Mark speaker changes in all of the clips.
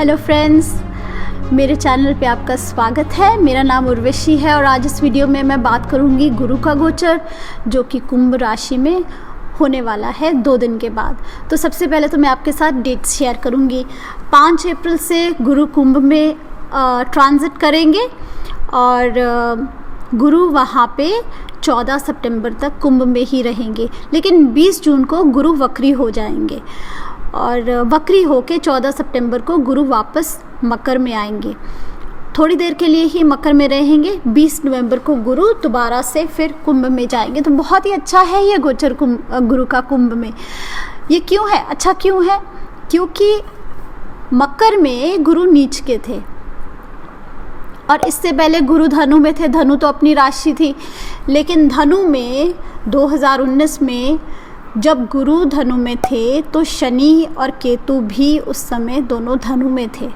Speaker 1: Hello friends, मेरे channel पे आपका स्वागत है। मेरा नाम उर्वशी है और आज इस वीडियो में मैं बात करूंगी गुरु का गोचर जो कि कुंभ राशि में होने वाला है 2 दिन के बाद। तो सबसे पहले तो मैं आपके साथ डेट्स शेयर करूंगी। 5 अप्रैल से गुरु कुंभ में ट्रांजिट करेंगे और गुरु वहाँ पे 14 सितंबर तक कुंभ में ही रहेंगे, लेकिन 20 जून को गुरु वक्री हो जाएंगे और वक्री होके 14 सितंबर को गुरु वापस मकर में आएंगे। थोड़ी देर के लिए ही मकर में रहेंगे। 20 नवंबर को गुरु दोबारा से फिर कुंभ में जाएंगे। तो बहुत ही अच्छा है ये गोचर गुरु का कुंभ में। ये क्यों है अच्छा, क्यों है? क्योंकि मकर में गुरु नीच के थे और इससे पहले गुरु धनु में थे। धनु तो अपनी राशि थी, लेकिन धनु में 2019 में जब गुरु धनु में थे तो शनि और केतु भी उस समय दोनों धनु में थे।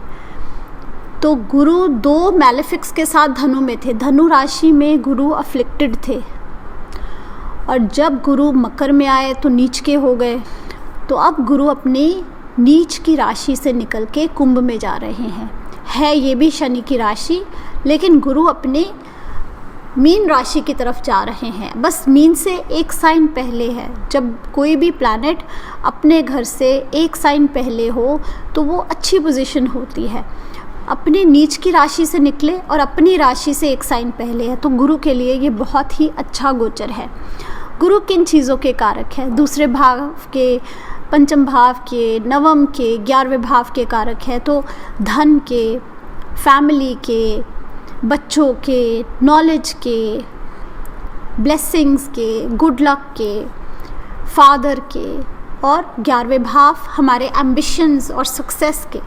Speaker 1: तो गुरु 2 मैलेफिक्स के साथ धनु में थे। धनु राशि में गुरु अफ्लिक्टेड थे और जब गुरु मकर में आए तो नीच के हो गए। तो अब गुरु अपनी नीच की राशि से निकल के कुंभ में जा रहे हैं। है ये भी शनि की राशि, लेकिन गुरु अपने मीन राशि की तरफ जा रहे हैं। बस मीन से एक साइन पहले है। जब कोई भी प्लैनेट अपने घर से एक साइन पहले हो तो वो अच्छी पोजीशन होती है। अपने नीच की राशि से निकले और अपनी राशि से एक साइन पहले है, तो गुरु के लिए ये बहुत ही अच्छा गोचर है। गुरु किन चीज़ों के कारक है? दूसरे भाव के, पंचम भाव के, नवम के, 11वें भाव के कारक है। तो धन के, फैमिली के, बच्चों के, नॉलेज के, ब्लेसिंग्स के, गुड लक के, फादर के, और 11वें भाव हमारे एम्बिशंस और सक्सेस के।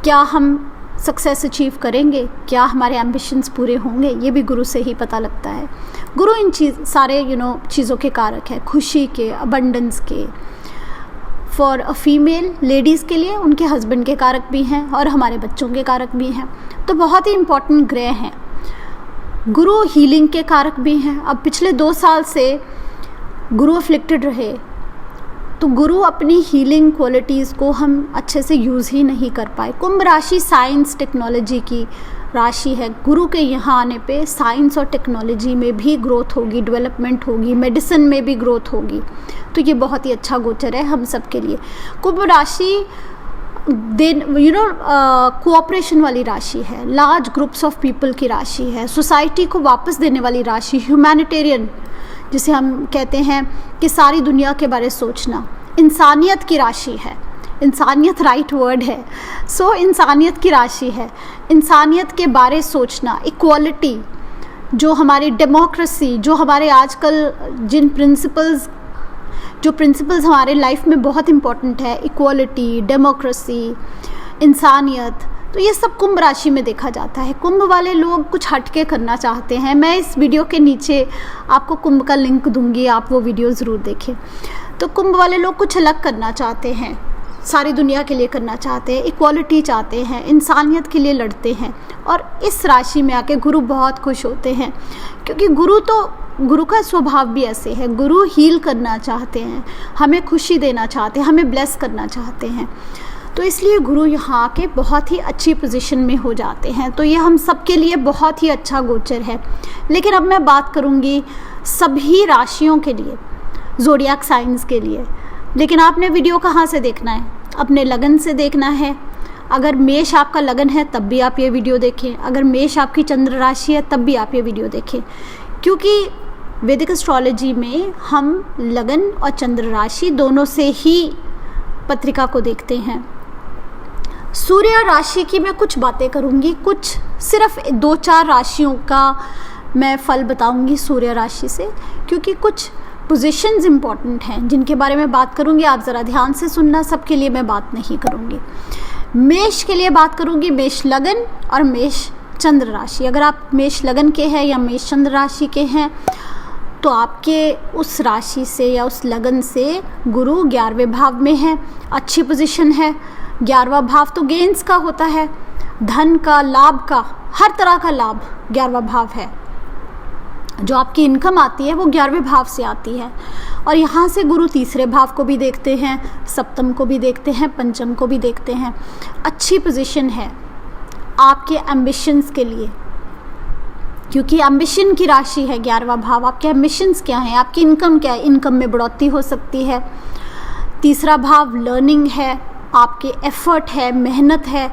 Speaker 1: क्या हम सक्सेस अचीव करेंगे? क्या हमारे एम्बिशंस पूरे होंगे? ये भी गुरु से ही पता लगता है। गुरु इन सारे चीज़ों के कारक है। खुशी के, अबंडेंस के। फॉर अ फीमेल लेडीज़ के लिए उनके हस्बैंड के कारक भी हैं और हमारे बच्चों के कारक भी हैं। तो बहुत ही इम्पॉर्टेंट ग्रह हैं। गुरु हीलिंग के कारक भी हैं। अब पिछले 2 साल से गुरु अफ्लिक्टेड रहे तो गुरु अपनी हीलिंग क्वालिटीज़ को हम अच्छे से यूज़ ही नहीं कर पाए। कुंभ राशि साइंस टेक्नोलॉजी की राशि है। गुरु के यहाँ आने पे साइंस और टेक्नोलॉजी में भी ग्रोथ होगी, डेवलपमेंट होगी, मेडिसिन में भी ग्रोथ होगी। तो ये बहुत ही अच्छा गोचर है हम सब के लिए। कुंभ राशि कोऑपरेशन वाली राशि है। लार्ज ग्रुप्स ऑफ पीपल की राशि है। सोसाइटी को वापस देने वाली राशि, ह्यूमैनिटेरियन जिसे हम कहते हैं कि सारी दुनिया के बारे में सोचना, इंसानियत की राशि है। इंसानियत राइट वर्ड है। सो इंसानियत की राशि है। इंसानियत के बारे सोचना, इक्वालिटी, जो हमारी डेमोक्रेसी, जो हमारे आजकल जिन प्रिंसिपल्स हमारे लाइफ में बहुत इम्पोर्टेंट है, इक्वालिटी, डेमोक्रेसी, इंसानियत, तो ये सब कुंभ राशि में देखा जाता है। कुंभ वाले लोग कुछ हटके करना चाहते हैं। मैं इस वीडियो के नीचे आपको कुंभ का लिंक दूंगी, आप वो वीडियो ज़रूर देखें। तो कुंभ वाले लोग कुछ अलग करना चाहते हैं, सारी दुनिया के लिए करना चाहते हैं, इक्वालिटी चाहते हैं, इंसानियत के लिए लड़ते हैं। और इस राशि में आके गुरु बहुत खुश होते हैं, क्योंकि गुरु का स्वभाव भी ऐसे है। गुरु हील करना चाहते हैं, हमें खुशी देना चाहते हैं, हमें ब्लेस करना चाहते हैं। तो इसलिए गुरु यहाँ आके बहुत ही अच्छी पोजीशन में हो जाते हैं। तो ये हम सब के लिए बहुत ही अच्छा गोचर है। लेकिन अब मैं बात करूँगी सभी राशियों के लिए, ज़ोडिएक साइंस के लिए। लेकिन आपने वीडियो कहाँ से देखना है? अपने लगन से देखना है। अगर मेष आपका लगन है तब भी आप ये वीडियो देखें। अगर मेष आपकी चंद्र राशि है तब भी आप ये वीडियो देखें, क्योंकि वैदिक एस्ट्रोलॉजी में हम लगन और चंद्र राशि दोनों से ही पत्रिका को देखते हैं। सूर्य राशि की मैं कुछ बातें करूँगी, कुछ सिर्फ 2-4 राशियों का मैं फल बताऊँगी सूर्य राशि से, क्योंकि कुछ पोजीशंस इम्पॉर्टेंट हैं जिनके बारे में बात करूँगी। आप ज़रा ध्यान से सुनना, सबके लिए मैं बात नहीं करूँगी। मेष के लिए बात करूँगी, मेष लगन और मेष चंद्र राशि। अगर आप मेष लगन के हैं या मेष चंद्र राशि के हैं तो आपके उस राशि से या उस लगन से गुरु 11वें भाव में है, अच्छी पोजीशन है। 11वां भाव तो गेन्स का होता है, धन का, लाभ का, हर तरह का लाभ 11वां भाव है। जो आपकी इनकम आती है वो 11वें भाव से आती है। और यहाँ से गुरु तीसरे भाव को भी देखते हैं, सप्तम को भी देखते हैं, पंचम को भी देखते हैं। अच्छी पोजीशन है आपके एम्बिशंस के लिए, क्योंकि एम्बिशन की राशि है 11वां भाव। आपके एम्बिशंस क्या हैं, आपकी इनकम क्या है, इनकम में बढ़ोतरी हो सकती है। तीसरा भाव लर्निंग है, आपके एफर्ट है, मेहनत है,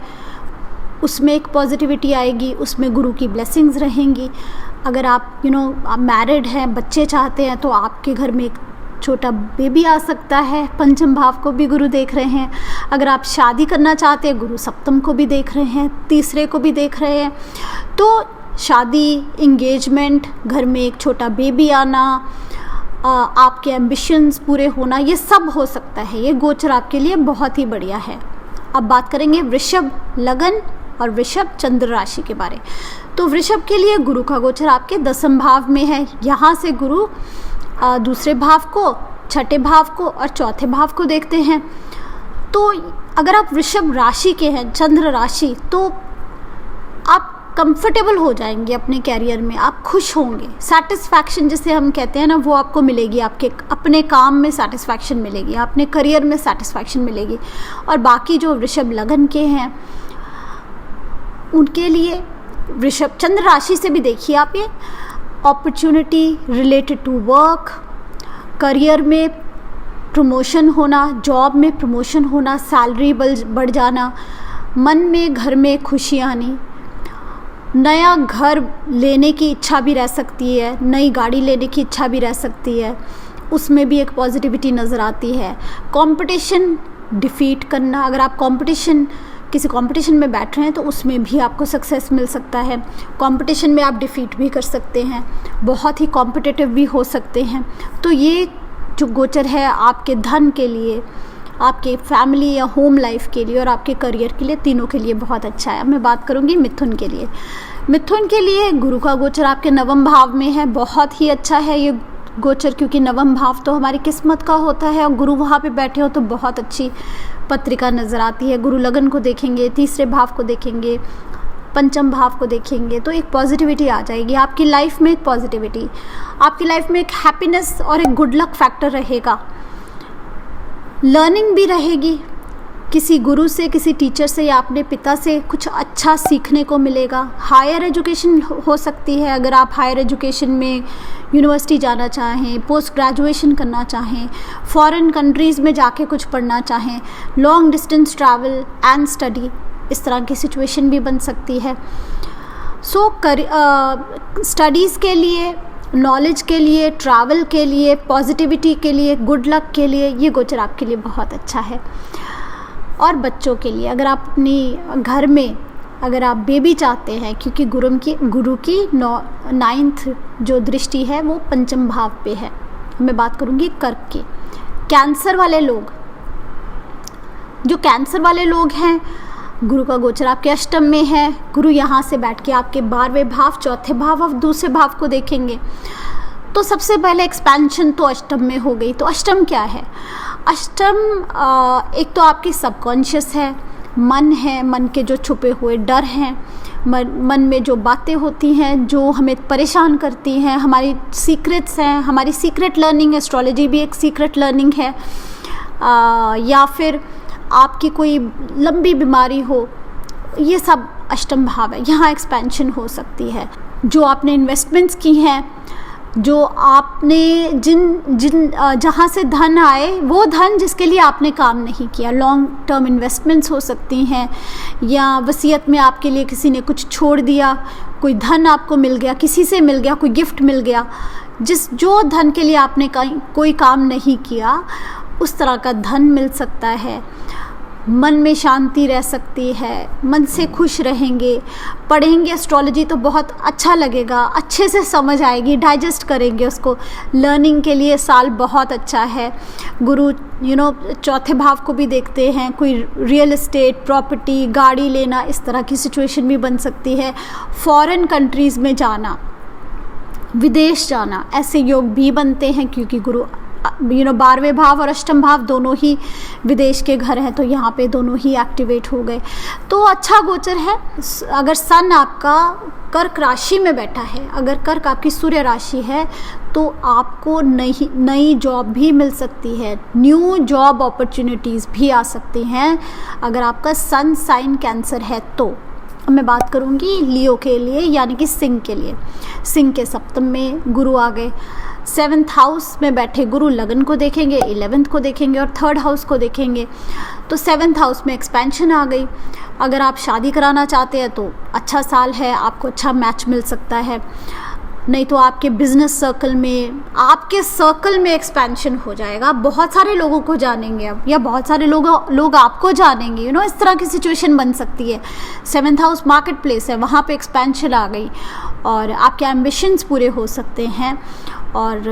Speaker 1: उसमें एक पॉजिटिविटी आएगी, उसमें गुरु की ब्लेसिंग्स रहेंगी। अगर आप आप मैरिड हैं, बच्चे चाहते हैं, तो आपके घर में एक छोटा बेबी आ सकता है। पंचम भाव को भी गुरु देख रहे हैं। अगर आप शादी करना चाहते हैं, गुरु सप्तम को भी देख रहे हैं, तीसरे को भी देख रहे हैं। तो शादी, इंगेजमेंट, घर में एक छोटा बेबी आना, आपके एम्बिशंस पूरे होना, ये सब हो सकता है। ये गोचर आपके लिए बहुत ही बढ़िया है। अब बात करेंगे वृषभ लगन और वृषभ चंद्र राशि के बारे। तो वृषभ के लिए गुरु का गोचर आपके 10वें भाव में है। यहाँ से गुरु दूसरे भाव को, छठे भाव को और चौथे भाव को देखते हैं। तो अगर आप वृषभ राशि के हैं, चंद्र राशि, तो आप कंफर्टेबल हो जाएंगे अपने कैरियर में, आप खुश होंगे। सेटिस्फैक्शन जिसे हम कहते हैं ना, वो आपको मिलेगी। आपके अपने काम में सेटिस्फैक्शन मिलेगी, अपने करियर में सेटिस्फैक्शन मिलेगी। और बाकी जो वृषभ लगन के हैं उनके लिए वृषभ चंद्र राशि से भी देखिए आप, ये opportunity related to work, career में प्रमोशन होना, जॉब में प्रमोशन होना, सैलरी बढ़ जाना, मन में घर में खुशी आनी, नया घर लेने की इच्छा भी रह सकती है, नई गाड़ी लेने की इच्छा भी रह सकती है, उसमें भी एक पॉजिटिविटी नज़र आती है। कंपटीशन डिफीट करना, अगर आप किसी कंपटीशन में बैठ रहे हैं तो उसमें भी आपको सक्सेस मिल सकता है। कंपटीशन में आप डिफीट भी कर सकते हैं, बहुत ही कॉम्पिटिटिव भी हो सकते हैं। तो ये जो गोचर है आपके धन के लिए, आपके फैमिली या होम लाइफ के लिए और आपके करियर के लिए, तीनों के लिए बहुत अच्छा है। अब मैं बात करूँगी मिथुन के लिए। मिथुन के लिए गुरु का गोचर आपके 9वें भाव में है। बहुत ही अच्छा है ये गोचर, क्योंकि 9वां भाव तो हमारी किस्मत का होता है और गुरु वहाँ पे बैठे हो तो बहुत अच्छी पत्रिका नज़र आती है। गुरु लगन को देखेंगे, तीसरे भाव को देखेंगे, पंचम भाव को देखेंगे, तो एक पॉजिटिविटी आ जाएगी आपकी लाइफ में। एक पॉजिटिविटी आपकी लाइफ में, एक हैप्पीनेस और एक गुड लक फैक्टर रहेगा। लर्निंग भी रहेगी, किसी गुरु से, किसी टीचर से या अपने पिता से कुछ अच्छा सीखने को मिलेगा। हायर एजुकेशन हो सकती है, अगर आप हायर एजुकेशन में यूनिवर्सिटी जाना चाहें, पोस्ट ग्रेजुएशन करना चाहें, फॉरेन कंट्रीज़ में जाके कुछ पढ़ना चाहें, long distance travel and study, इस तरह की सिचुएशन भी बन सकती है। स्टडीज़ के लिए, नॉलेज के लिए, ट्रैवल के लिए, पॉजिटिविटी के लिए, गुड लक के लिए ये गोचर आपके लिए बहुत अच्छा है। और बच्चों के लिए, अगर आप अपनी घर में अगर आप बेबी चाहते हैं, क्योंकि गुरु की 9th जो दृष्टि है वो पंचम भाव पे है। मैं बात करूँगी कर्क की। कैंसर वाले लोग, जो कैंसर वाले लोग हैं, गुरु का गोचर आपके अष्टम में है। गुरु यहाँ से बैठ के आपके 12वें भाव, चौथे भाव और दूसरे भाव को देखेंगे। तो सबसे पहले एक्सपेंशन तो अष्टम में हो गई। तो अष्टम क्या है? अष्टम एक तो आपकी सबकॉन्शियस है, मन है, मन के जो छुपे हुए डर हैं, मन में जो बातें होती हैं जो हमें परेशान करती हैं, हमारी सीक्रेट्स हैं, हमारी सीक्रेट लर्निंग। एस्ट्रोलॉजी भी एक सीक्रेट लर्निंग है। या फिर आपकी कोई लंबी बीमारी हो, ये सब अष्टम भाव है, यहाँ एक्सपेंशन हो सकती है। जो आपने इन्वेस्टमेंट्स की हैं, जो आपने जहाँ से धन आए, वो धन जिसके लिए आपने काम नहीं किया, लॉन्ग टर्म इन्वेस्टमेंट्स हो सकती हैं, या वसीयत में आपके लिए किसी ने कुछ छोड़ दिया, कोई धन आपको मिल गया, किसी से मिल गया, कोई गिफ्ट मिल गया, जो धन के लिए आपने कोई काम नहीं किया, उस तरह का धन मिल सकता है। मन में शांति रह सकती है, मन से खुश रहेंगे। पढ़ेंगे एस्ट्रोलॉजी तो बहुत अच्छा लगेगा, अच्छे से समझ आएगी, डाइजेस्ट करेंगे उसको। लर्निंग के लिए साल बहुत अच्छा है। गुरु चौथे भाव को भी देखते हैं। कोई रियल एस्टेट, प्रॉपर्टी, गाड़ी लेना, इस तरह की सिचुएशन भी बन सकती है। फॉरेन कंट्रीज़ में जाना, विदेश जाना, ऐसे योग भी बनते हैं, क्योंकि गुरु 12वें भाव और अष्टम भाव दोनों ही विदेश के घर हैं, तो यहाँ पे दोनों ही एक्टिवेट हो गए। तो अच्छा गोचर है। अगर सन आपका कर्क राशि में बैठा है, अगर कर्क आपकी सूर्य राशि है, तो आपको नई जॉब भी मिल सकती है, न्यू जॉब अपॉर्चुनिटीज़ भी आ सकती हैं अगर आपका सन साइन कैंसर है तो। अब मैं बात करूँगी लियो के लिए, यानी कि सिंह के लिए। सिंह के सप्तम में गुरु आ गए, 7th हाउस में बैठे गुरु लगन को देखेंगे, 11th को देखेंगे और 3rd हाउस को देखेंगे। तो 7th हाउस में एक्सपेंशन आ गई। अगर आप शादी कराना चाहते हैं तो अच्छा साल है, आपको अच्छा मैच मिल सकता है। नहीं तो आपके बिजनेस सर्कल में, आपके सर्कल में एक्सपेंशन हो जाएगा, बहुत सारे लोगों को जानेंगे अब, या बहुत सारे लोग आपको जानेंगे, इस तरह की सिचुएशन बन सकती है। 7th हाउस मार्केट प्लेस है, वहाँ पे एक्सपेंशन आ गई और आपके एम्बिशंस पूरे हो सकते हैं। और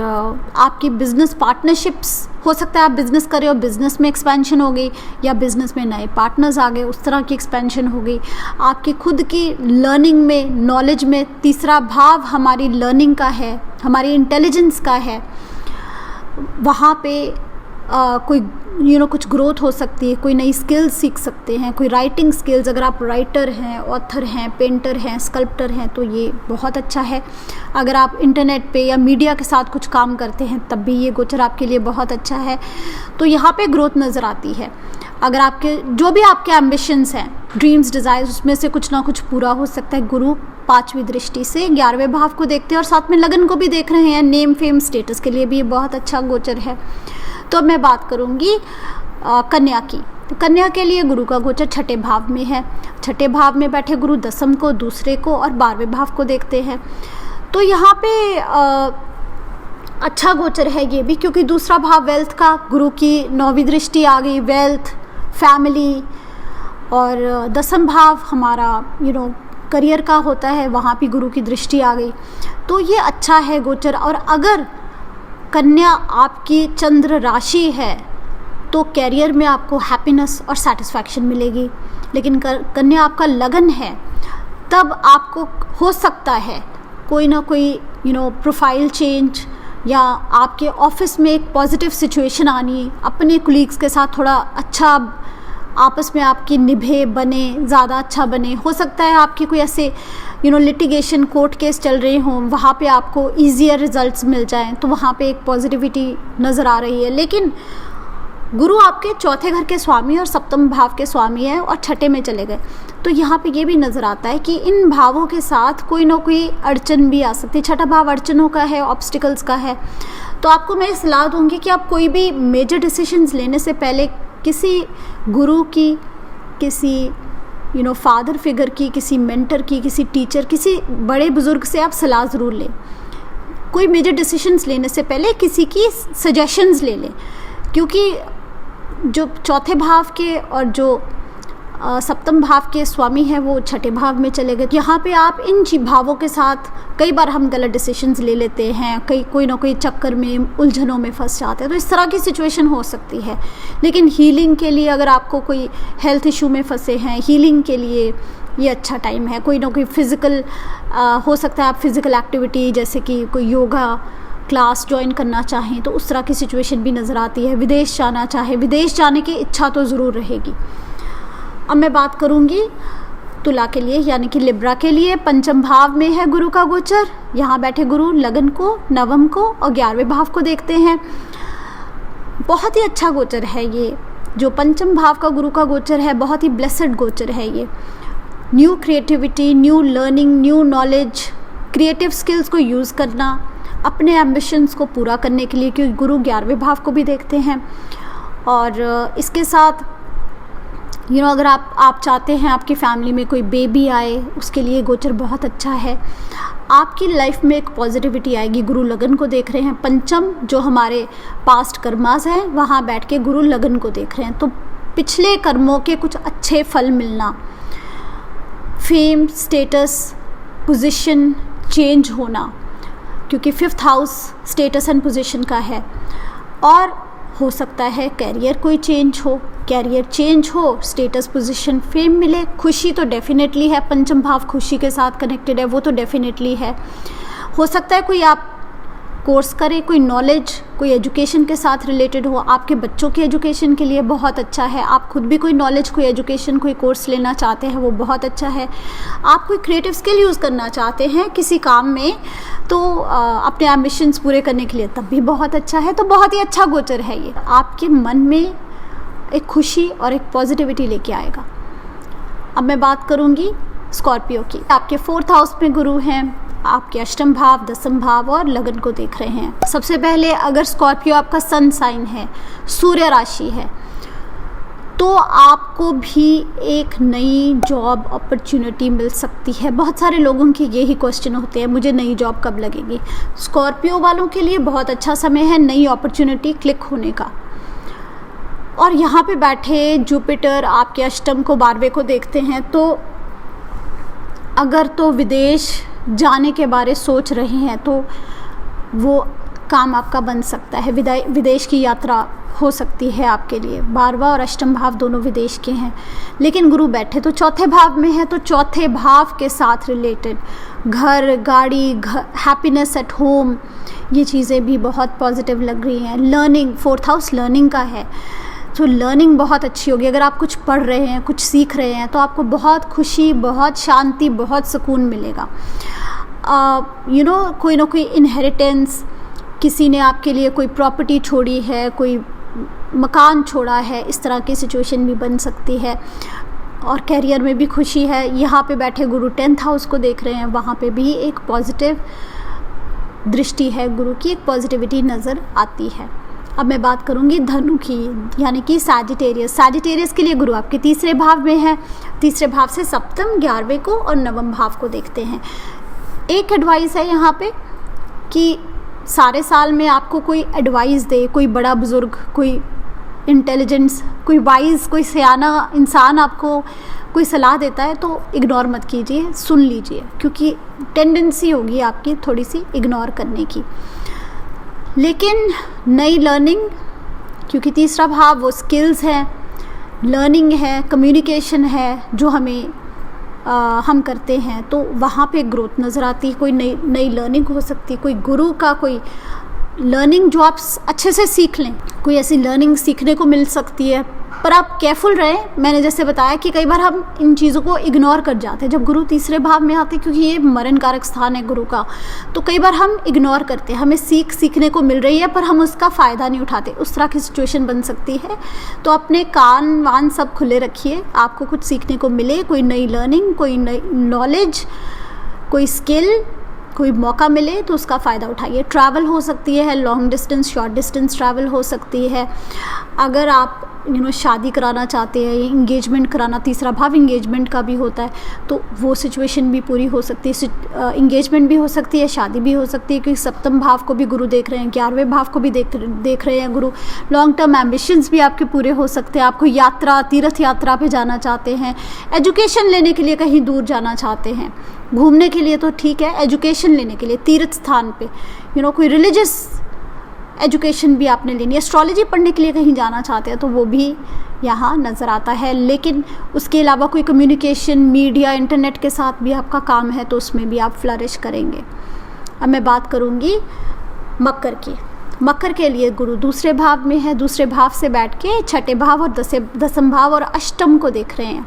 Speaker 1: आपकी बिजनेस पार्टनरशिप्स, हो सकता है आप बिज़नेस कर रहे हो, बिज़नेस में एक्सपेंशन हो गई, या बिज़नेस में नए पार्टनर्स आ गए, उस तरह की एक्सपेंशन हो गई। आपकी खुद की लर्निंग में, नॉलेज में, तीसरा भाव हमारी लर्निंग का है, हमारी इंटेलिजेंस का है, वहाँ पे कोई कुछ ग्रोथ हो सकती है, कोई नई स्किल्स सीख सकते हैं, कोई राइटिंग स्किल्स, अगर आप राइटर हैं, ऑथर हैं, पेंटर हैं, स्कल्प्टर हैं, तो ये बहुत अच्छा है। अगर आप इंटरनेट पे या मीडिया के साथ कुछ काम करते हैं तब भी ये गोचर आपके लिए बहुत अच्छा है। तो यहाँ पे ग्रोथ नज़र आती है। अगर आपके जो भी आपके एम्बिशंस हैं, ड्रीम्स, डिज़ायर्स, उसमें से कुछ ना कुछ पूरा हो सकता है। गुरु 5वीं दृष्टि से 11वें भाव को देखते हैं और साथ में लगन को भी देख रहे हैं। नेम, फेम, स्टेटस के लिए भी ये बहुत अच्छा गोचर है। तो मैं बात करूँगी कन्या की। तो कन्या के लिए गुरु का गोचर 6ठे भाव में है। 6ठे भाव में बैठे गुरु दसम को, दूसरे को और 12वें भाव को देखते हैं। तो यहाँ पे अच्छा गोचर है ये भी, क्योंकि दूसरा भाव वेल्थ का, गुरु की 9वीं दृष्टि आ गई, वेल्थ, फैमिली, और दसम भाव हमारा करियर का होता है, वहाँ भी गुरु की दृष्टि आ गई। तो ये अच्छा है गोचर। और अगर कन्या आपकी चंद्र राशि है तो कैरियर में आपको हैप्पीनेस और सेटिस्फैक्शन मिलेगी। लेकिन कन्या आपका लगन है, तब आपको हो सकता है कोई ना कोई प्रोफाइल चेंज, या आपके ऑफिस में एक पॉजिटिव सिचुएशन आनी, अपने कुलीग्स के साथ थोड़ा अच्छा आपस में आपकी निभे बने, ज़्यादा अच्छा बने। हो सकता है आपके कोई ऐसे लिटिगेशन, कोर्ट केस चल रहे हों, वहाँ पे आपको ईजियर रिजल्ट्स मिल जाएं, तो वहाँ पे एक पॉजिटिविटी नज़र आ रही है। लेकिन गुरु आपके 4थे घर के स्वामी और 7म भाव के स्वामी है और 6ठे में चले गए, तो यहाँ पे ये भी नज़र आता है कि इन भावों के साथ कोई ना कोई अड़चन भी आ सकती है। 6ठा भाव अड़चनों का है, ऑब्स्टिकल्स का है। तो आपको मैं सलाह दूँगी कि आप कोई भी मेजर डिसीजंस लेने से पहले किसी गुरु की, किसी फादर फिगर की, किसी मेंटर की, किसी टीचर, किसी बड़े बुजुर्ग से आप सलाह ज़रूर लें। कोई मेजर डिसीजंस लेने से पहले किसी की सजेशंस ले लें, क्योंकि जो 4थे भाव के और जो 7म भाव के स्वामी हैं वो 6ठे भाव में चले गए। यहाँ पे आप इन भावों के साथ कई बार हम गलत डिसीजंस ले लेते हैं, कोई ना कोई चक्कर में, उलझनों में फंस जाते हैं, तो इस तरह की सिचुएशन हो सकती है। लेकिन हीलिंग के लिए, अगर आपको कोई हेल्थ इशू में फंसे हैं, हीलिंग के लिए ये अच्छा टाइम है। कोई ना कोई फिज़िकल हो सकता है, आप फिज़िकल एक्टिविटी जैसे कि कोई योगा क्लास ज्वाइन करना चाहें तो उस तरह की सिचुएशन भी नज़र आती है। विदेश जाना चाहे, विदेश जाने की इच्छा तो ज़रूर रहेगी। अब मैं बात करूँगी तुला के लिए, यानी कि लिब्रा के लिए। 5म भाव में है गुरु का गोचर। यहाँ बैठे गुरु लगन को, नवम को और 11वें भाव को देखते हैं। बहुत ही अच्छा गोचर है ये, जो 5म भाव का गुरु का गोचर है, बहुत ही ब्लेसड गोचर है ये। New creativity, new learning, new knowledge, creative skills को यूज़ करना अपने एम्बिशंस को पूरा करने के लिए, क्योंकि गुरु 11वें भाव को भी देखते हैं। और इसके साथ अगर आप चाहते हैं आपकी फैमिली में कोई बेबी आए, उसके लिए गोचर बहुत अच्छा है। आपकी लाइफ में एक पॉजिटिविटी आएगी। गुरु लगन को देख रहे हैं। 5म जो हमारे पास्ट कर्मास हैं, वहाँ बैठ के गुरु लगन को देख रहे हैं, तो पिछले कर्मों के कुछ अच्छे फल मिलना, फेम, स्टेटस, पोजीशन चेंज होना, क्योंकि 5th house status and position का है। और हो सकता है कैरियर कोई चेंज हो, कैरियर चेंज हो, स्टेटस, पोजीशन, फेम मिले। खुशी तो डेफिनेटली है, 5म भाव खुशी के साथ कनेक्टेड है, वो तो डेफिनेटली है। हो सकता है कोर्स करें, कोई नॉलेज, कोई एजुकेशन के साथ रिलेटेड हो, आपके बच्चों के एजुकेशन के लिए बहुत अच्छा है। आप खुद भी कोई नॉलेज, कोई एजुकेशन, कोई कोर्स लेना चाहते हैं, वो बहुत अच्छा है। आप कोई क्रिएटिव स्किल यूज़ करना चाहते हैं किसी काम में, तो अपने एम्बिशंस पूरे करने के लिए, तब भी बहुत अच्छा है। तो बहुत ही अच्छा गोचर है ये, आपके मन में एक खुशी और एक पॉजिटिविटी लेके आएगा। अब मैं बात करूँगी स्कॉर्पियो की। आपके 4th हाउस में गुरु हैं, आपके अष्टम भाव, दसम भाव और लगन को देख रहे हैं। सबसे पहले अगर स्कॉर्पियो आपका सन साइन है, सूर्य राशि है, तो आपको भी एक नई जॉब अपॉर्चुनिटी मिल सकती है। बहुत सारे लोगों के यही क्वेश्चन होते हैं, मुझे नई जॉब कब लगेगी। स्कॉर्पियो वालों के लिए बहुत अच्छा समय है नई अपॉर्चुनिटी क्लिक होने का। और यहाँ पे बैठे जुपिटर आपके अष्टम को, 12वें को देखते हैं, तो अगर तो विदेश जाने के बारे सोच रहे हैं तो वो काम आपका बन सकता है। विदेश की यात्रा हो सकती है आपके लिए। 12वां और अष्टम भाव दोनों विदेश के हैं, लेकिन गुरु बैठे तो 4थे भाव में है, तो 4थे भाव के साथ रिलेटेड घर, गाड़ी, हैप्पीनेस एट होम, ये चीज़ें भी बहुत पॉजिटिव लग रही हैं। लर्निंग, 4th हाउस लर्निंग का है, तो लर्निंग बहुत अच्छी होगी। अगर आप कुछ पढ़ रहे हैं, कुछ सीख रहे हैं, तो आपको बहुत खुशी, बहुत शांति, बहुत सुकून मिलेगा। कोई ना कोई इनहेरिटेंस, किसी ने आपके लिए कोई प्रॉपर्टी छोड़ी है, कोई मकान छोड़ा है, इस तरह की सिचुएशन भी बन सकती है। और कैरियर में भी खुशी है। यहाँ पे बैठे गुरु 10th हाउस को देख रहे हैं, वहाँ पे भी एक पॉजिटिव दृष्टि है, गुरु की एक पॉजिटिविटी नज़र आती है। अब मैं बात करूँगी धनु की, यानी कि सैजिटेरियस के लिए गुरु आपके 3रे भाव में है। 3रे भाव से सप्तम, 11वें को और नवम भाव को देखते हैं। एक एडवाइस है यहाँ पे कि सारे साल में आपको कोई एडवाइस दे, कोई बड़ा बुजुर्ग, कोई इंटेलिजेंस, कोई वाइज, कोई सयाना इंसान आपको कोई सलाह देता है, तो इग्नोर मत कीजिए, सुन लीजिए, क्योंकि टेंडेंसी होगी आपकी थोड़ी सी इग्नोर करने की। लेकिन नई लर्निंग, क्योंकि 3रा भाव वो स्किल्स है, लर्निंग है, कम्युनिकेशन है, जो हम करते हैं, तो वहाँ पे ग्रोथ नज़र आती है। कोई नई लर्निंग हो सकती है, कोई गुरु का कोई लर्निंग जो आप अच्छे से सीख लें, कोई ऐसी लर्निंग सीखने को मिल सकती है। पर आप केयरफुल रहें। मैंने जैसे बताया कि कई बार हम इन चीज़ों को इग्नोर कर जाते हैं। जब गुरु 3रे भाव में आते, क्योंकि ये मरण कारक स्थान है गुरु का, तो कई बार हम इग्नोर करते हैं। हमें सीखने को मिल रही है, पर हम उसका फ़ायदा नहीं उठाते। उस तरह की सिचुएशन बन सकती है। तो अपने कान वान सब खुले रखिए, आपको कुछ सीखने को मिले, कोई नई लर्निंग, कोई नई नॉलेज, कोई स्किल, कोई मौका मिले तो उसका फ़ायदा उठाइए। ट्रैवल हो सकती है, long distance, short distance travel हो सकती है। अगर आप शादी कराना चाहते हैं, इंगेजमेंट कराना, 3रा भाव इंगेजमेंट का भी होता है, तो वो सिचुएशन भी पूरी हो सकती है। इंगेजमेंट भी हो सकती है, शादी भी हो सकती है, क्योंकि सप्तम भाव को भी गुरु देख रहे हैं, 11वें भाव को भी देख रहे हैं गुरु। लॉन्ग टर्म एम्बिशंस भी आपके पूरे हो सकते हैं। आपको यात्रा, तीर्थ यात्रा पे जाना चाहते हैं, एजुकेशन लेने के लिए कहीं दूर जाना चाहते हैं, घूमने के लिए तो ठीक है, एजुकेशन लेने के लिए तीर्थ स्थान पे, कोई रिलीजियस एजुकेशन भी आपने लेनी है, एस्ट्रोलॉजी पढ़ने के लिए कहीं जाना चाहते हैं, तो वो भी यहाँ नज़र आता है। लेकिन उसके अलावा कोई कम्युनिकेशन, मीडिया, इंटरनेट के साथ भी आपका काम है, तो उसमें भी आप फ्लरिश करेंगे। अब मैं बात करूँगी मकर की। मकर के लिए गुरु 2रे भाव में है, 2रे भाव से बैठ के 6ठे भाव और दसम भाव और अष्टम को देख रहे हैं।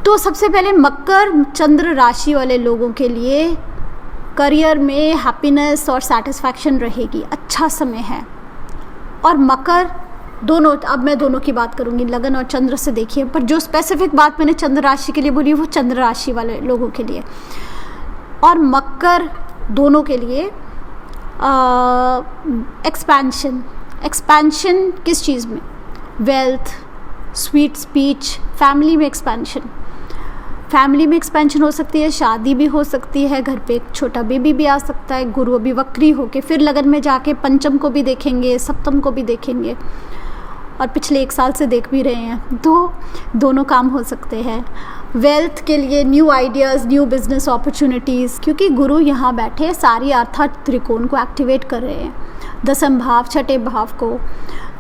Speaker 1: तो सबसे पहले मकर चंद्र राशि वाले लोगों के लिए करियर में हैप्पीनेस और सेटिस्फैक्शन रहेगी, अच्छा समय है। और मकर दोनों, अब मैं दोनों की बात करूंगी, लगन और चंद्र से देखिए, पर जो स्पेसिफिक बात मैंने चंद्र राशि के लिए बोली वो चंद्र राशि वाले लोगों के लिए। और मकर दोनों के लिए एक्सपेंशन किस चीज़ में? वेल्थ, स्वीट स्पीच, फैमिली में एक्सपेंशन हो सकती है, शादी भी हो सकती है, घर पे एक छोटा बेबी भी आ सकता है। गुरु अभी वक्री होके फिर लगन में जाके पंचम को भी देखेंगे, सप्तम को भी देखेंगे, और पिछले 1 साल से देख भी रहे हैं, तो दोनों काम हो सकते हैं। वेल्थ के लिए new ideas, new business opportunities, क्योंकि गुरु यहाँ बैठे सारी अर्थात त्रिकोण को एक्टिवेट कर रहे हैं, दसम भाव, 6ठे भाव को।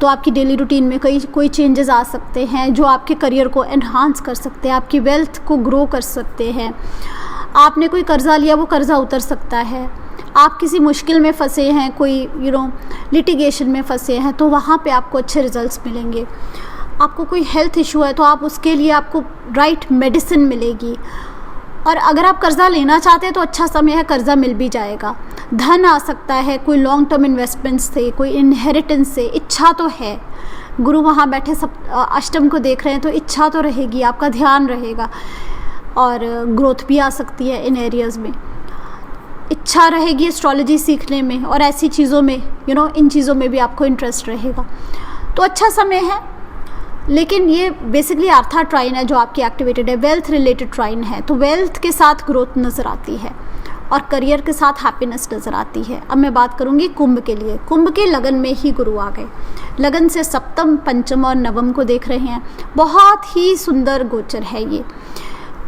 Speaker 1: तो आपकी डेली रूटीन में कोई चेंजेस आ सकते हैं जो आपके करियर को एनहांस कर सकते हैं, आपकी वेल्थ को ग्रो कर सकते हैं। आपने कोई कर्जा लिया, वो कर्जा उतर सकता है। आप किसी मुश्किल में फंसे हैं, कोई लिटिगेशन में फंसे हैं, तो वहाँ पे आपको अच्छे रिजल्ट्स मिलेंगे। आपको कोई हेल्थ इशू है तो आप उसके लिए आपको राइट मेडिसिन मिलेगी। और अगर आप कर्ज़ा लेना चाहते हैं तो अच्छा समय है, कर्ज़ा मिल भी जाएगा। धन आ सकता है, कोई लॉन्ग टर्म इन्वेस्टमेंट्स से, कोई इनहेरिटेंस से। इच्छा तो है, गुरु वहाँ बैठे सब अष्टम को देख रहे हैं, तो इच्छा तो रहेगी, आपका ध्यान रहेगा और ग्रोथ भी आ सकती है इन एरियाज़ में। इच्छा रहेगी एस्ट्रोलॉजी सीखने में और ऐसी चीज़ों में, इन चीज़ों में भी आपको इंटरेस्ट रहेगा, तो अच्छा समय है। लेकिन ये बेसिकली आर्था ट्राइन है जो आपकी एक्टिवेटेड है, वेल्थ रिलेटेड ट्राइन है, तो वेल्थ के साथ ग्रोथ नज़र आती है और करियर के साथ हैप्पीनेस नज़र आती है। अब मैं बात करूँगी कुंभ के लिए। कुंभ के लगन में ही गुरु आ गए, लगन से सप्तम, पंचम और नवम को देख रहे हैं। बहुत ही सुंदर गोचर है ये।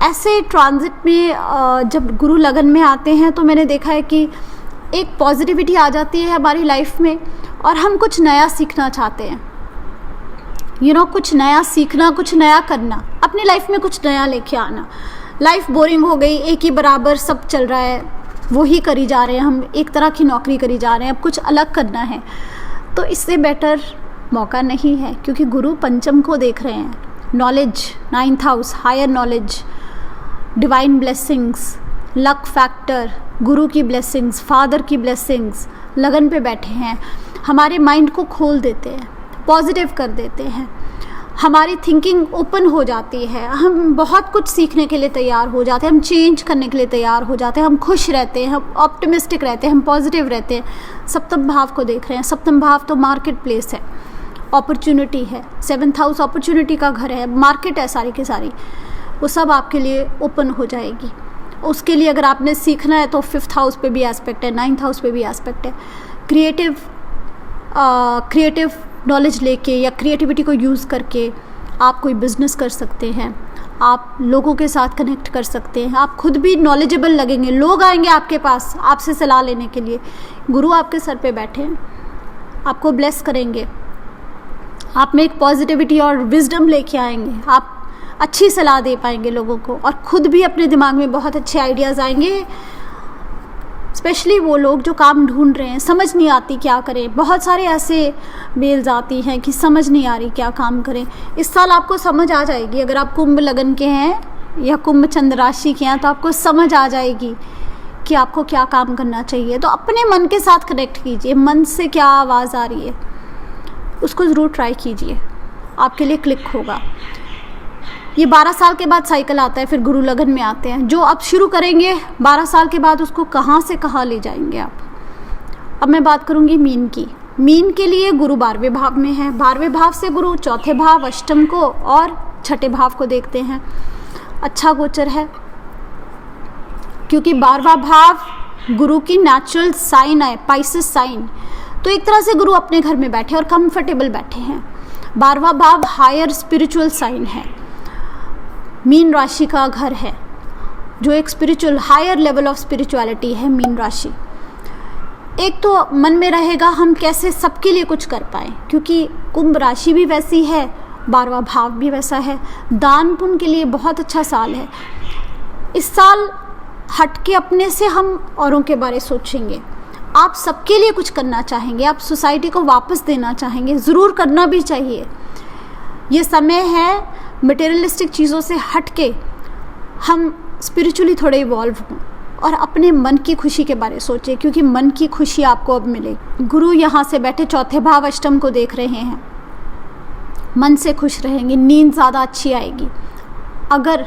Speaker 1: ऐसे ट्रांजिट में जब गुरु लगन में आते हैं तो मैंने देखा है कि एक पॉजिटिविटी आ जाती है हमारी लाइफ में और हम कुछ नया सीखना चाहते हैं। कुछ नया सीखना, कुछ नया करना, अपनी लाइफ में कुछ नया लेके आना। लाइफ बोरिंग हो गई, एक ही बराबर सब चल रहा है, वो ही करी जा रहे हैं, हम एक तरह की नौकरी करी जा रहे हैं, अब कुछ अलग करना है। तो इससे बेटर मौका नहीं है, क्योंकि गुरु पंचम को देख रहे हैं। Knowledge, 9th house, higher knowledge, divine blessings, luck factor, guru की ब्लेसिंग्स, फादर की ब्लेसिंग्स लगन पे बैठे हैं। हमारे माइंड को खोल देते हैं, पॉजिटिव कर देते हैं, हमारी थिंकिंग ओपन हो जाती है, हम बहुत कुछ सीखने के लिए तैयार हो जाते हैं, हम चेंज करने के लिए तैयार हो जाते हैं, हम खुश रहते हैं, हम ऑप्टिमिस्टिक रहते हैं, हम पॉजिटिव रहते हैं। सप्तम भाव को देख रहे हैं। सप्तम भाव तो मार्केट प्लेस है, अपॉर्चुनिटी है। 7th हाउस अपॉर्चुनिटी का घर है, मार्केट है सारी की सारी, वो सब आपके लिए ओपन हो जाएगी। उसके लिए अगर आपने सीखना है तो 5th हाउस पे भी एस्पेक्ट है, 9th हाउस पे भी एस्पेक्ट है। क्रिएटिव नॉलेज लेके या क्रिएटिविटी को यूज़ करके आप कोई बिजनेस कर सकते हैं, आप लोगों के साथ कनेक्ट कर सकते हैं, आप खुद भी नॉलेजेबल लगेंगे, लोग आएंगे आपके पास आपसे सलाह लेने के लिए। गुरु आपके सर पे बैठे हैं, आपको ब्लेस करेंगे, आप में एक पॉजिटिविटी और विजडम लेके आएंगे, आप अच्छी सलाह दे पाएंगे लोगों को और खुद भी अपने दिमाग में बहुत अच्छे आइडियाज़ आएंगे। स्पेशली वो लोग जो काम ढूंढ रहे हैं, समझ नहीं आती क्या करें। बहुत सारे ऐसे मेल्स आती हैं कि समझ नहीं आ रही क्या काम करें। इस साल आपको समझ आ जाएगी। अगर आप कुंभ लगन के हैं या कुंभ चंद्र राशि के हैं तो आपको समझ आ जाएगी कि आपको क्या काम करना चाहिए। तो अपने मन के साथ कनेक्ट कीजिए, मन से क्या आवाज़ आ रही है उसको ज़रूर ट्राई कीजिए, आपके लिए क्लिक होगा। ये 12 साल के बाद साइकिल आता है, फिर गुरु लगन में आते हैं। जो अब शुरू करेंगे 12 साल के बाद उसको कहाँ से कहाँ ले जाएंगे आप। अब मैं बात करूँगी मीन की। मीन के लिए गुरु 12वें भाव में है। 12वें भाव से गुरु 4थे भाव, अष्टम को और 6ठे भाव को देखते हैं। अच्छा गोचर है, क्योंकि 12वां भाव गुरु की नेचुरल साइन है, पाइसेस साइन। तो एक तरह से गुरु अपने घर में बैठे और कंफर्टेबल बैठे हैं। 12वां भाव हायर स्पिरिचुअल साइन है, मीन राशि का घर है, जो एक spiritual higher level of spirituality है मीन राशि। एक तो मन में रहेगा हम कैसे सबके लिए कुछ कर पाएँ, क्योंकि कुंभ राशि भी वैसी है, 12वां भाव भी वैसा है। दान पुण्य के लिए बहुत अच्छा साल है। इस साल हट के अपने से हम औरों के बारे सोचेंगे, आप सबके लिए कुछ करना चाहेंगे, आप सोसाइटी को वापस देना चाहेंगे, ज़रूर करना भी चाहिए। ये समय है मटेरियलिस्टिक चीज़ों से हट के हम स्पिरिचुअली थोड़े इवॉल्व हों और अपने मन की खुशी के बारे सोचें, क्योंकि मन की खुशी आपको अब मिलेगी। गुरु यहाँ से बैठे 4थे भाव अष्टम को देख रहे हैं, मन से खुश रहेंगे, नींद ज़्यादा अच्छी आएगी अगर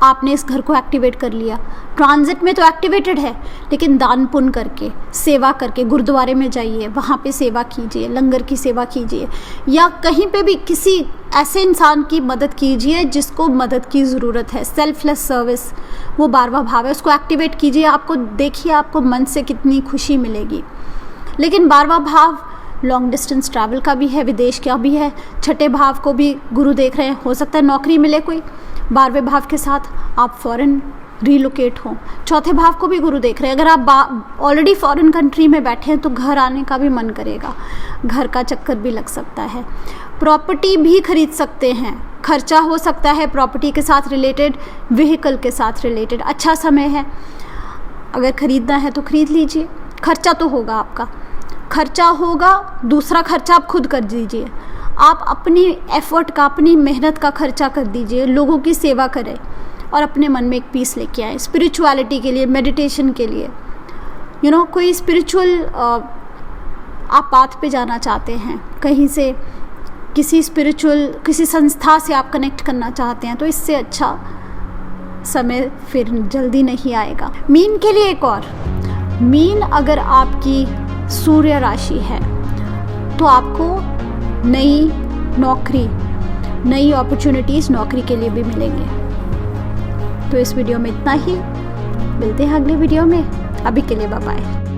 Speaker 1: आपने इस घर को एक्टिवेट कर लिया। ट्रांजिट में तो एक्टिवेटेड है, लेकिन दान पुण्य करके, सेवा करके, गुरुद्वारे में जाइए, वहाँ पे सेवा कीजिए, लंगर की सेवा कीजिए, या कहीं पे भी किसी ऐसे इंसान की मदद कीजिए जिसको मदद की ज़रूरत है। सेल्फलेस सर्विस, वो 12वां भाव है, उसको एक्टिवेट कीजिए। आपको देखिए आपको मन से कितनी खुशी मिलेगी। लेकिन 12वां भाव लॉन्ग डिस्टेंस ट्रैवल का भी है, विदेश का भी है। 6ठे भाव को भी गुरु देख रहे हैं, हो सकता है नौकरी मिले कोई। 12वें भाव के साथ आप फॉरेन रीलोकेट हों। 4थे भाव को भी गुरु देख रहे हैं। अगर आप ऑलरेडी फॉरेन कंट्री में बैठे हैं तो घर आने का भी मन करेगा, घर का चक्कर भी लग सकता है। प्रॉपर्टी भी खरीद सकते हैं, खर्चा हो सकता है प्रॉपर्टी के साथ रिलेटेड, व्हीकल के साथ रिलेटेड। अच्छा समय है, अगर खरीदना है तो खरीद लीजिए, खर्चा तो होगा, आपका खर्चा होगा, दूसरा खर्चा आप खुद कर दीजिए। आप अपनी एफर्ट का, अपनी मेहनत का खर्चा कर दीजिए, लोगों की सेवा करें और अपने मन में एक पीस लेके आए स्पिरिचुअलिटी के लिए, मेडिटेशन के लिए। कोई स्पिरिचुअल आप पाथ पे जाना चाहते हैं, कहीं से किसी संस्था से आप कनेक्ट करना चाहते हैं, तो इससे अच्छा समय फिर जल्दी नहीं आएगा। मीन के लिए एक और, मीन अगर आपकी सूर्य राशि है तो आपको नई नौकरी, नई अपॉर्चुनिटीज़ नौकरी के लिए भी मिलेंगे। तो इस वीडियो में इतना ही, मिलते हैं अगले वीडियो में। अभी के लिए बाय बाय।